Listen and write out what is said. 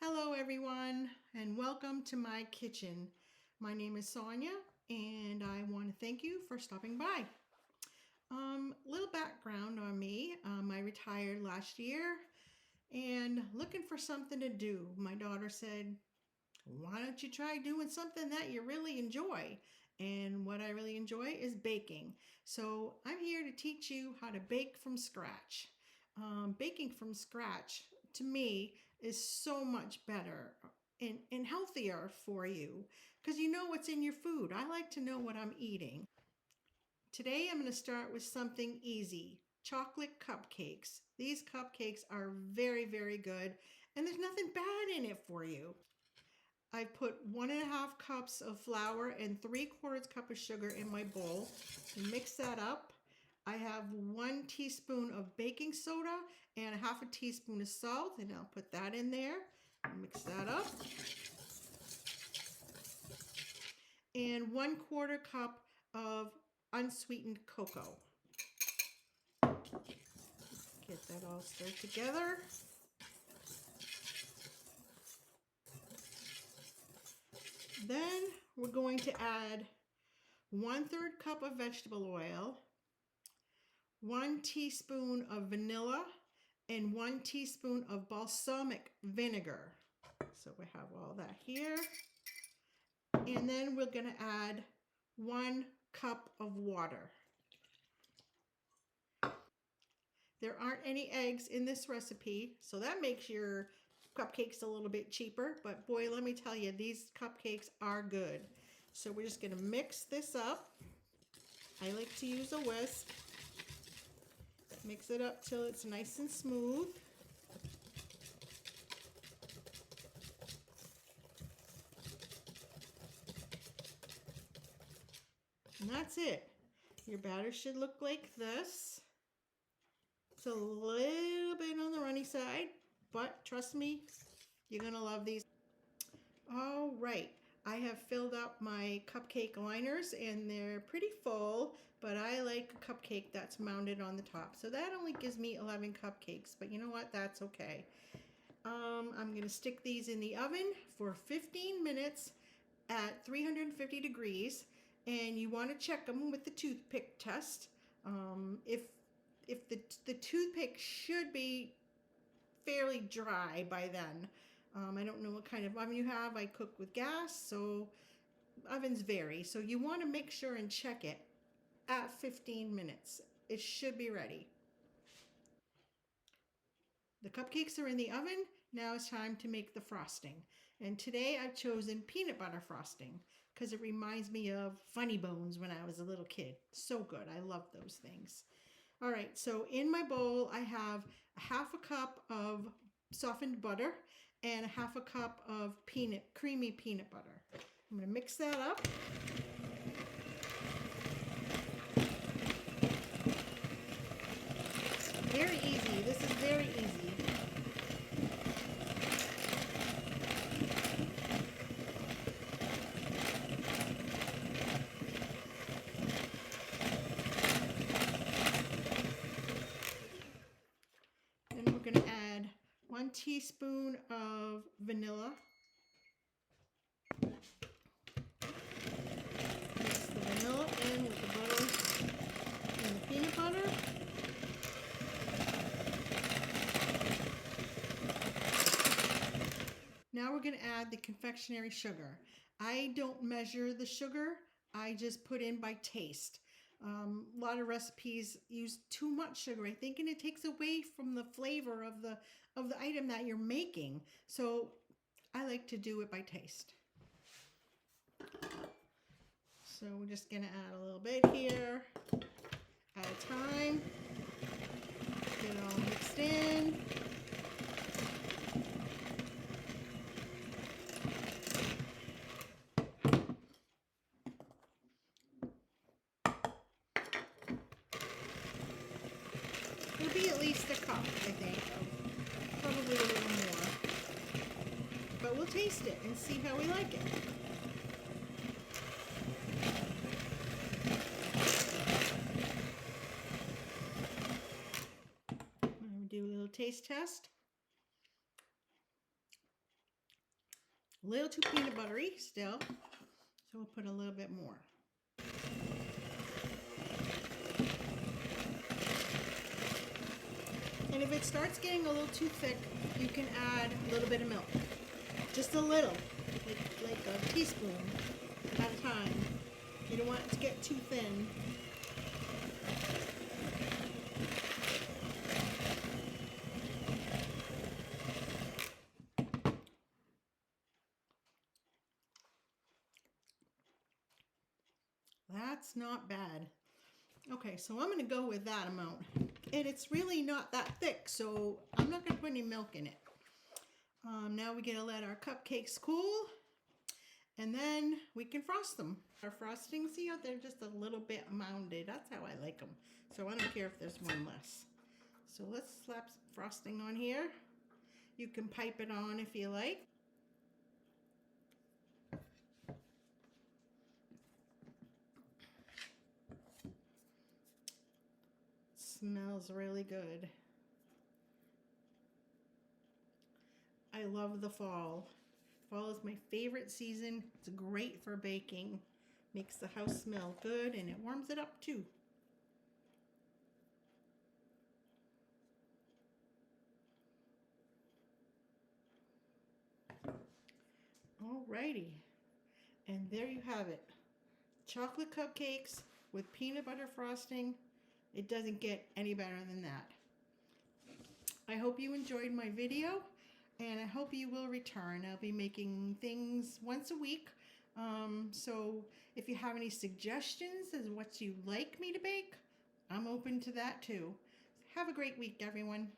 Hello everyone and welcome to my kitchen. My name is Sonia and I want to thank you for stopping by. Little background on me. I retired last year and looking for something to do. My daughter said, why don't you try doing something that you really enjoy? And what I really enjoy is baking. So I'm here to teach you how to bake from scratch. Baking from scratch to me is so much better and healthier for you because you know what's in your food. I like to know what I'm eating. Today I'm going to start with something easy. Chocolate cupcakes. These cupcakes are very, very good and there's nothing bad in it for you. I put 1.5 cups of flour and 3/4 cup of sugar in my bowl and mix that up. I have 1 teaspoon of baking soda and 1/2 teaspoon of salt, and I'll put that in there. Mix that up. And 1/4 cup of unsweetened cocoa. Get that all stirred together. Then we're going to add 1/3 cup of vegetable oil, 1 teaspoon of vanilla, and 1 teaspoon of balsamic vinegar. So we have all that here. And then we're going to add 1 cup of water. There aren't any eggs in this recipe, so that makes your cupcakes a little bit cheaper. But boy, let me tell you, these cupcakes are good. So we're just going to mix this up. I like to use a whisk. Mix it up till it's nice and smooth. And that's it. Your batter should look like this. It's a little bit on the runny side, but trust me, you're gonna love these. All right, I have filled up my cupcake liners and they're pretty full, but I like a cupcake that's mounted on the top. So that only gives me 11 cupcakes, but you know what? That's okay. I'm gonna stick these in the oven for 15 minutes at 350 degrees, and you want to check them with the toothpick test. If the toothpick should be fairly dry by then. I don't know what kind of oven you have. I cook with gas, so ovens vary. So you want to make sure and check it at 15 minutes. It should be ready. The cupcakes are in the oven. Now it's time to make the frosting. And today I've chosen peanut butter frosting because it reminds me of Funny Bones when I was a little kid. So good. I love those things. All right, so in my bowl I have 1/2 cup of softened butter and 1/2 cup of creamy peanut butter. I'm going to mix that up. Very easy. This is very easy. Then we're going to add 1 teaspoon of vanilla. Mix the vanilla in with the butter and the peanut butter. Now we're going to add the confectionery sugar. I don't measure the sugar. I just put in by taste. A lot of recipes use too much sugar, I think, and it takes away from the flavor of the item that you're making. So I like to do it by taste. So we're just going to add a little bit here at a time. Get it all mixed in. It'll be at least a cup, I think. Probably a little more. But we'll taste it and see how we like it. I'm going to do a little taste test. A little too peanut buttery still, so we'll put a little bit more. And if it starts getting a little too thick, you can add a little bit of milk. Just a little, like a teaspoon at a time. You don't want it to get too thin. That's not bad. Okay, so I'm going to go with that amount. And it's really not that thick, so I'm not going to put any milk in it. Now we're going to let our cupcakes cool, and then we can frost them. Our frosting, see how they're just a little bit mounded. That's how I like them. So I don't care if there's one less. So let's slap some frosting on here. You can pipe it on if you like. Smells really good. I love the fall. Fall is my favorite season. It's great for baking. Makes the house smell good and it warms it up too. Alrighty. And there you have it. Chocolate cupcakes with peanut butter frosting. It doesn't get any better than that. I hope you enjoyed my video, and I hope you will return. I'll be making things once a week. So if you have any suggestions as what you'd like me to bake, I'm open to that too. Have a great week, everyone.